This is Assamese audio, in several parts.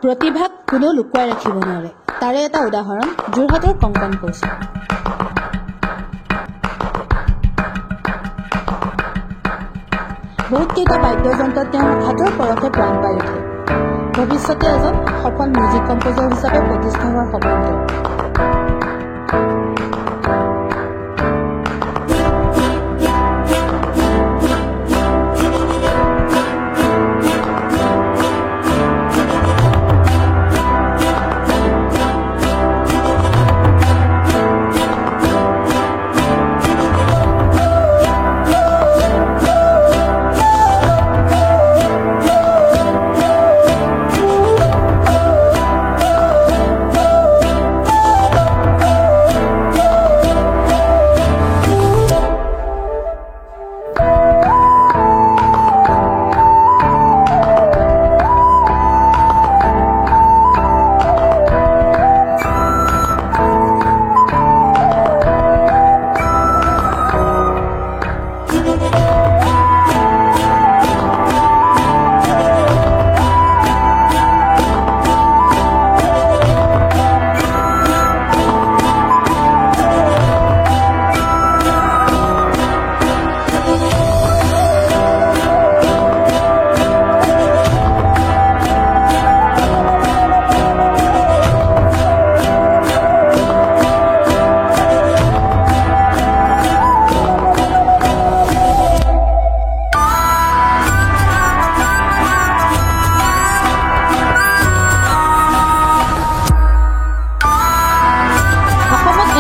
প্ৰতিভাক কোনো লুকুৱাই ৰাখিব নোৱাৰে। তাৰে এটা উদাহৰণ যোৰহাটৰ কংকন কৌশিক। বহুত কেইটা বাদ্যযন্ত্ৰত তেওঁ হাতৰ পৰতে প্ৰাণ পাই উঠে। ভৱিষ্যতে এজন সফল মিউজিক কম্প'জাৰ হিচাপে প্ৰতিষ্ঠা হোৱাৰ সপোন তেওঁ।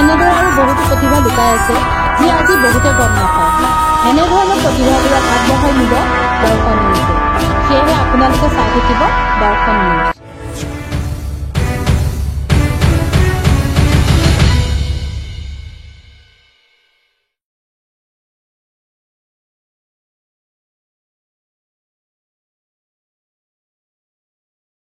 এনেদৰে আৰু বহুতো প্ৰতিভা লুকাই আছে যি আজি বহুতে গম নাপায়। এনেধৰণৰ প্ৰতিভাবিলাক আগবঢ়াই নিব দৰ্শন নিউজে। সেয়েহে আপোনালোকে চাই থাকিব দৰ্শন নিউজ।